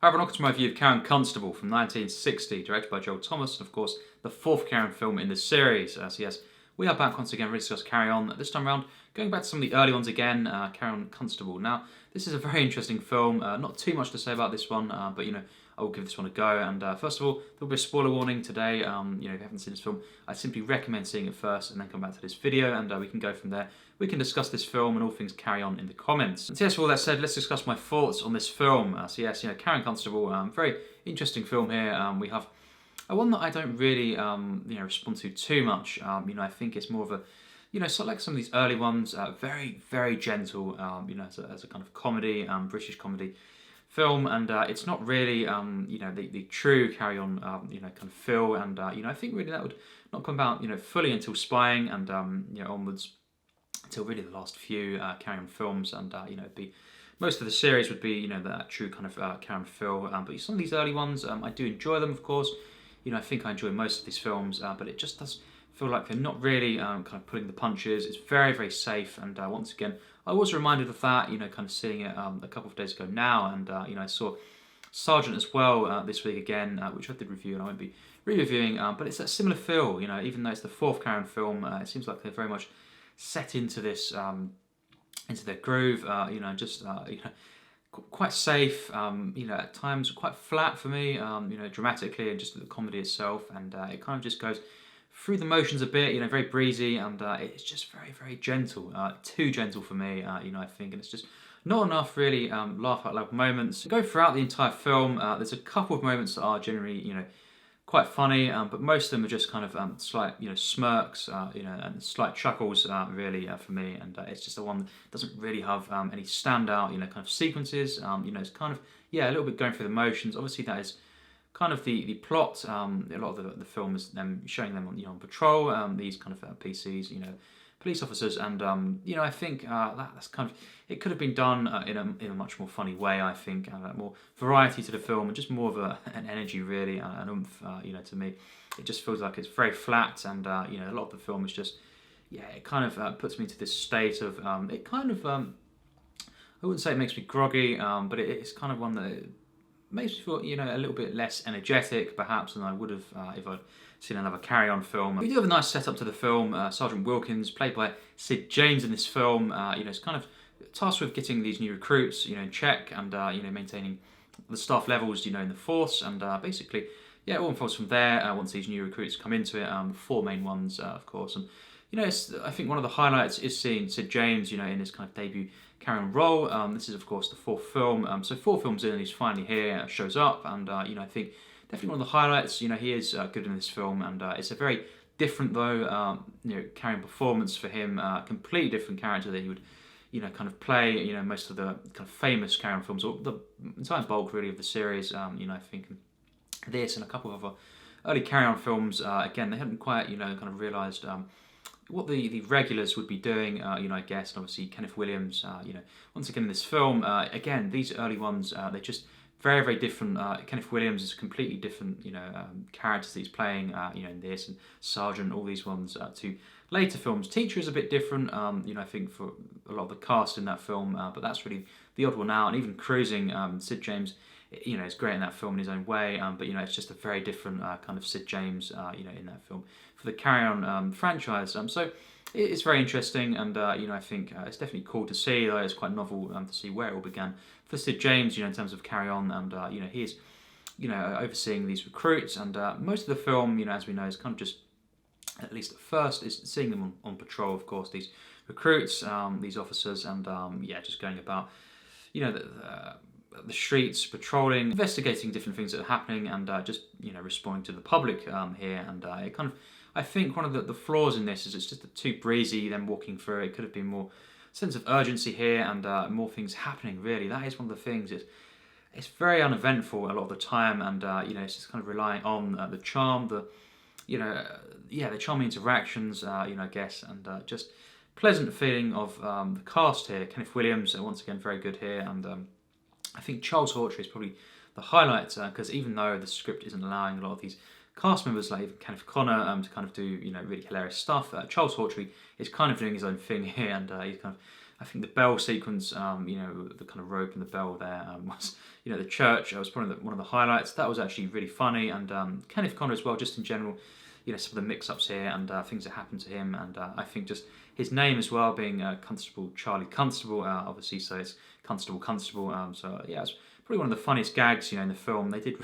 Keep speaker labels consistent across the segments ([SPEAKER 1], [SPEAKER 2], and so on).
[SPEAKER 1] Hi everyone, welcome to my review of Constable from 1960, directed by Joel Thomas, and of course the fourth Karen film in this series. So yes, we are back once again ready to discuss Carry On. This time around, going back to some of the early ones again, Constable. Now, this is a very interesting film. Not too much to say about this one, but I will give this one a go. And first of all, there will be a spoiler warning today. If you haven't seen this film, I simply recommend seeing it first and then come back to this video, and we can go from there. We can discuss this film and all things Carry On in the comments. And so yes, with all that said, let's discuss my thoughts on this film. So yes, Carry On Constable, very interesting film here. We have one that I don't really respond to too much. I think it's more of a sort of like some of these early ones, very, very gentle, as a kind of comedy, British comedy film, and it's not really, the true Carry On, kind of feel, and I think really that would not come about, fully until Spying and onwards until really the last few Carry On films, and it'd be most of the series would be that true kind of Carry On feel, but some of these early ones, I do enjoy them, of course. I think I enjoy most of these films, but it just does feel like they're not really kind of pulling the punches. It's very, very safe, and once again, I was reminded of that, kind of seeing it a couple of days ago now, and I saw Sergeant as well this week again, which I did review, and I won't be re-reviewing, but it's that similar feel, even though it's the fourth Karen film, it seems like they're very much set into this, into their groove, quite safe, at times quite flat for me, dramatically, and just the comedy itself, and it kind of just goes through the motions a bit, very breezy, and it's just very, very gentle, too gentle for me, I think, and it's just not enough really laugh out loud moments. To go throughout the entire film, there's a couple of moments that are generally, quite funny, but most of them are just kind of slight, smirks, and slight chuckles, really, for me. And it's just the one that doesn't really have any standout, kind of sequences. It's kind of, a little bit going through the motions. Obviously, that is kind of the plot. A lot of the film is them showing them on patrol. These kind of PCs, police officers, and I think that's kind of, it could have been done in a much more funny way. I think more variety to the film, and just more of an energy, really, an oomph. To me, it just feels like it's very flat, and a lot of the film is just, it kind of puts me into this state of it kind of I wouldn't say it makes me groggy, but it's kind of one that makes me feel a little bit less energetic perhaps than I would have if I'd seen another Carry On film. We do have a nice setup to the film. Sergeant Wilkins, played by Sid James in this film, is kind of tasked with getting these new recruits, in check, and maintaining the staff levels, in the force, and basically, it all unfolds from there. Once these new recruits come into it, the four main ones, of course, and I think one of the highlights is seeing Sid James, in his kind of debut Carry On role. This is of course the fourth film, so 4 films in, and he's finally here, shows up, and I think definitely one of the highlights. He is good in this film, and it's a very different though, Carry On performance for him. Completely different character that he would, kind of play, most of the kind of famous Carry On films, or the entire bulk really of the series. I think this and a couple of other early Carry On films, again, they hadn't quite, kind of realised what the regulars would be doing, I guess, and obviously Kenneth Williams, once again in this film, again, these early ones, they're just very, very different. Kenneth Williams is completely different, characters that he's playing, in this, and Sergeant, all these ones, to later films. Teacher is a bit different, I think, for a lot of the cast in that film, but that's really the odd one out, and even Cruising, Sid James, is great in that film in his own way, but it's just a very different kind of Sid James, in that film for the Carry On franchise. So it's very interesting, and I think it's definitely cool to see. Though it's quite novel to see where it all began for Sid James, in terms of Carry On, and he's overseeing these recruits, and most of the film, as we know, is kind of just, at least at first, is seeing them on patrol. Of course, these recruits, these officers, and just going about, the streets, patrolling, investigating different things that are happening, and just responding to the public here. And it kind of, I think one of the flaws in this is it's just too breezy, them walking through. It could have been more sense of urgency here, and more things happening, really. That is one of the things. It's very uneventful a lot of the time, and it's just kind of relying on the charm, the charming interactions, I guess, and just pleasant feeling of the cast here. Kenneth Williams, once again, very good here, and I think Charles Hawtrey is probably the highlight, because even though the script isn't allowing a lot of these cast members, like even Kenneth Connor, to kind of do really hilarious stuff, Charles Hawtrey is kind of doing his own thing here, and he's kind of I think the bell sequence, the kind of rope and the bell there was, the church. Was probably one of the highlights. That was actually really funny, and Kenneth Connor as well, just in general. Some of the mix-ups here and things that happened to him, and I think just his name as well being Constable Charlie Constable, obviously, so it's Constable. So yeah, it's probably one of the funniest gags, in the film. They did,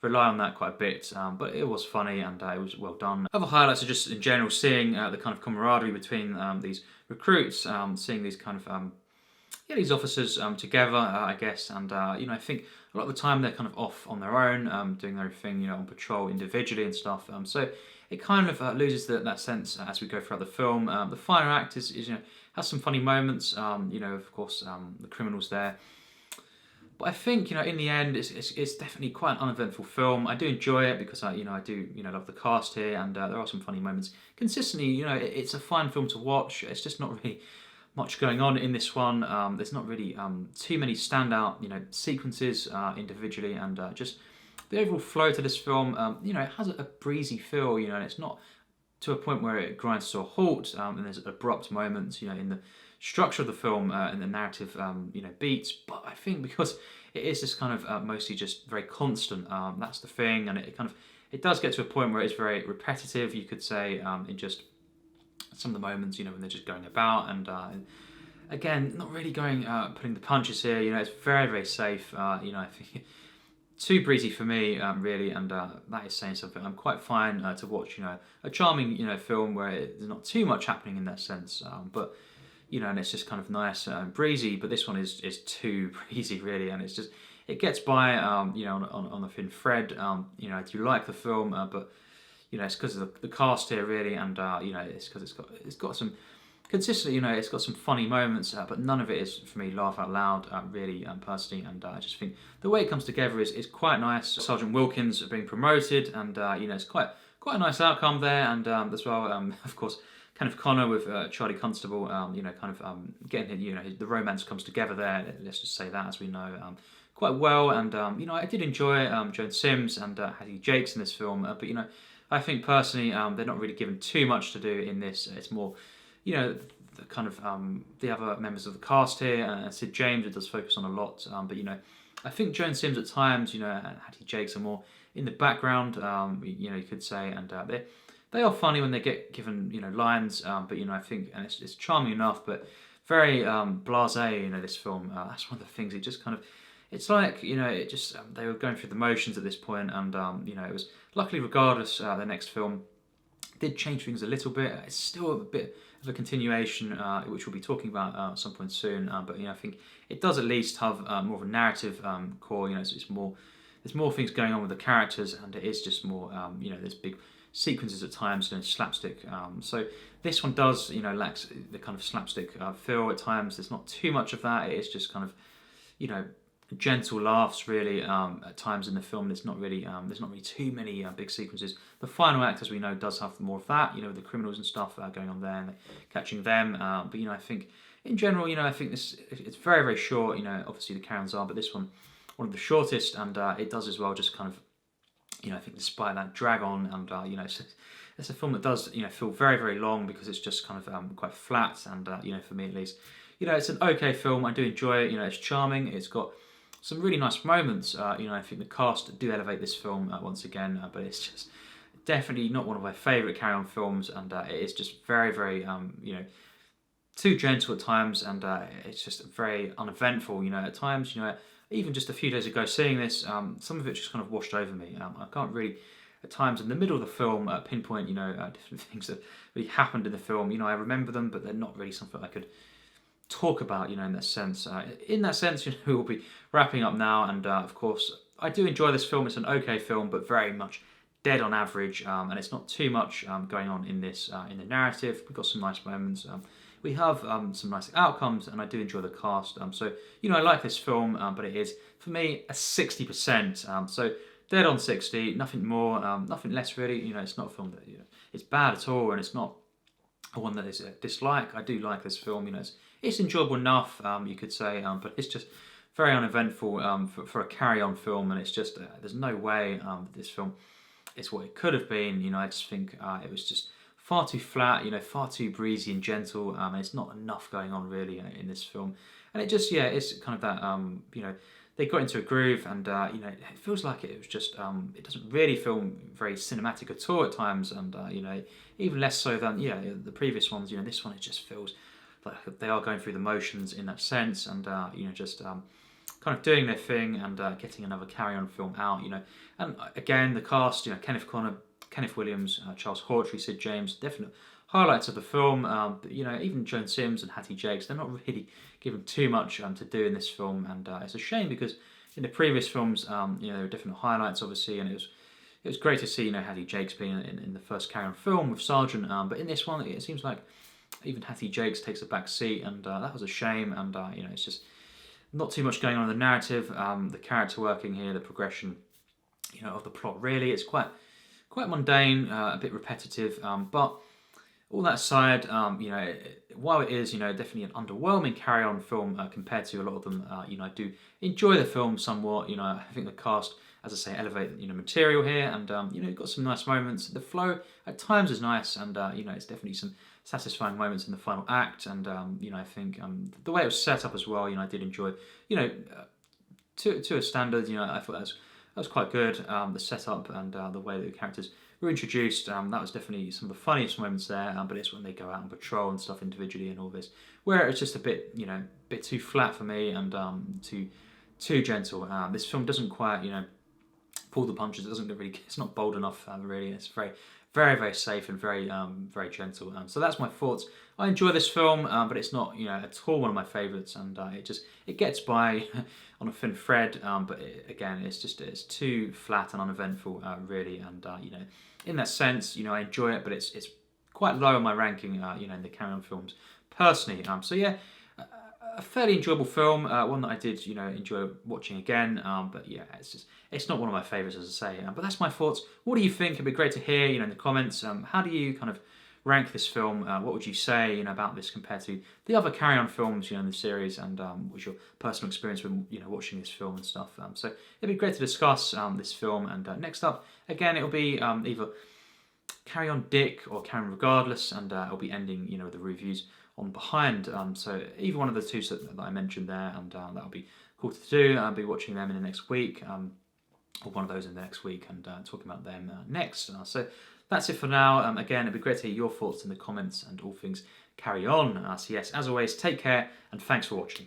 [SPEAKER 1] rely on that quite a bit, but it was funny and it was well done. Other highlights are just in general seeing the kind of camaraderie between these recruits, seeing these kind of these officers together, I guess, and I think a lot of the time they're kind of off on their own, doing their thing, on patrol individually and stuff. So it kind of loses that sense as we go throughout the film. The final act is has some funny moments. Of course, the criminals there. But I think in the end, it's definitely quite an uneventful film. I do enjoy it because I do love the cast here, and there are some funny moments. Consistently, it's a fun film to watch. It's just not really much going on in this one. There's not really too many standout sequences individually, and just the overall flow to this film. It has a breezy feel. And it's not to a point where it grinds to a halt. And there's abrupt moments. In the structure of the film and the narrative, beats. But I think because it is just kind of mostly just very constant. That's the thing, and it does get to a point where it's very repetitive. You could say in just some of the moments, when they're just going about, and again, not really going putting the punches here. It's very, very safe. I think too breezy for me, really, and that is saying something. I'm quite fine to watch, a charming, film where there's not too much happening in that sense, but and it's just kind of nice and breezy. But this one is too breezy, really, and it gets by, on a thin thread. I do like the film, but it's because of the cast here, really, and it's because it's got some consistently, it's got some funny moments, but none of it is for me laugh out loud, really, personally, and I just think the way it comes together is quite nice. Sergeant Wilkins being promoted, and it's quite a nice outcome there, and as well, of course, Kenneth Connor with Charlie Constable, getting the romance comes together there. Let's just say that, as we know, quite well, and I did enjoy Joan Sims and Hattie Jacques in this film, but I think personally they're not really given too much to do in this. It's more, the kind of the other members of the cast here, and Sid James, it does focus on a lot, but I think Joan Sims at times, and Hattie Jacques are more in the background, you could say, and they are funny when they get given lines, but I think, and it's charming enough, but very blasé. This film, that's one of the things. It just kind of, it's like it just they were going through the motions at this point, and it was luckily, regardless, the next film did change things a little bit. It's still a bit of a continuation, which we'll be talking about at some point soon. But I think it does at least have more of a narrative core. It's more. There's more things going on with the characters, and it is just more. There's big sequences at times, slapstick. So this one does, lacks the kind of slapstick feel at times. There's not too much of that. It is just kind of, gentle laughs really at times in the film. There's not really too many big sequences. The final act, as we know, does have more of that. The criminals and stuff going on there and catching them. But I think in general, I think it's very, very short. Obviously the Karens are, but this one of the shortest, and it does as well. Just kind of, I think despite that drag on, and it's a film that does feel very, very long because it's just kind of quite flat, and for me at least, it's an okay film. I do enjoy it. It's charming. It's got some really nice moments. I think the cast do elevate this film once again, but it's just definitely not one of my favourite Carry On films, and it is just very, very, too gentle at times, and it's just very uneventful. At times, even just a few days ago seeing this, some of it just kind of washed over me. I can't really, at times in the middle of the film, pinpoint, different things that really happened in the film. I remember them, but they're not really something I could talk about, in that sense. We'll be wrapping up now, and of course, I do enjoy this film. It's an okay film, but very much dead on average, and it's not too much going on in this, in the narrative. We've got some nice moments. We have some nice outcomes, and I do enjoy the cast. So, I like this film, but it is, for me, a 60%. So, dead on 60, nothing more, nothing less really. It's not a film that, it's bad at all, and it's not one that is a dislike. I do like this film, it's enjoyable enough, you could say, but it's just very uneventful for a carry-on film, and it's just, there's no way this film is what it could have been. I just think it was just far too flat, far too breezy and gentle, and it's not enough going on really in this film. And it just, it's kind of that, they got into a groove, and it feels like it was just, it doesn't really feel very cinematic at all at times, and even less so than the previous ones. This one, it just feels like they are going through the motions in that sense, and just kind of doing their thing, and getting another Carry On film out. And again, the cast, Kenneth Williams, Charles Hawtrey, Sid James, definite highlights of the film. But, even Joan Sims and Hattie Jacques, they're not really given too much to do in this film, and it's a shame because in the previous films, there were different highlights, obviously, and it was great to see Hattie Jacques being in the first Carry On film with Sergeant. But in this one, it seems like even Hattie Jacques takes a back seat, and that was a shame. And it's just not too much going on in the narrative, the character working here, the progression, of the plot. Really, it's quite mundane, a bit repetitive. But all that aside, while it is, definitely an underwhelming Carry On film compared to a lot of them, I do enjoy the film somewhat. I think the cast, as I say, elevate material here, and you've got some nice moments. The flow at times is nice, and it's definitely some satisfying moments in the final act, and I think the way it was set up as well, I did enjoy, to a standard, I thought that was quite good. The setup and the way that the characters were introduced, that was definitely some of the funniest moments there. But it's when they go out and patrol and stuff individually and all this, where it's just a bit, bit too flat for me, and too gentle. This film doesn't quite, pull the punches. It doesn't really. It's not bold enough, really. It's very, very, very safe and very, very gentle. So that's my thoughts. I enjoy this film, but it's not, at all one of my favourites, and it gets by on a thin thread. But again, it's too flat and uneventful, really. And in that sense, I enjoy it, but it's quite low on my ranking, in the Carry On films personally. So yeah, a fairly enjoyable film, one that I did, enjoy watching again. But yeah, it's not one of my favourites, as I say. But that's my thoughts. What do you think? It'd be great to hear, in the comments. How do you kind of rank this film? What would you say, about this compared to the other Carry On films, in the series? And what was your personal experience with, watching this film and stuff? So it'd be great to discuss this film. And next up, again, it'll be either Carry On Dick or Carry On Regardless, and it'll be ending, with the reviews on behind. So either one of the two that I mentioned there, and that'll be cool to do. I'll be watching them in the next week, or one of those in the next week, and talking about them next. So that's it for now. Again, it'd be great to hear your thoughts in the comments and all things Carry On. So yes, as always, take care, and thanks for watching.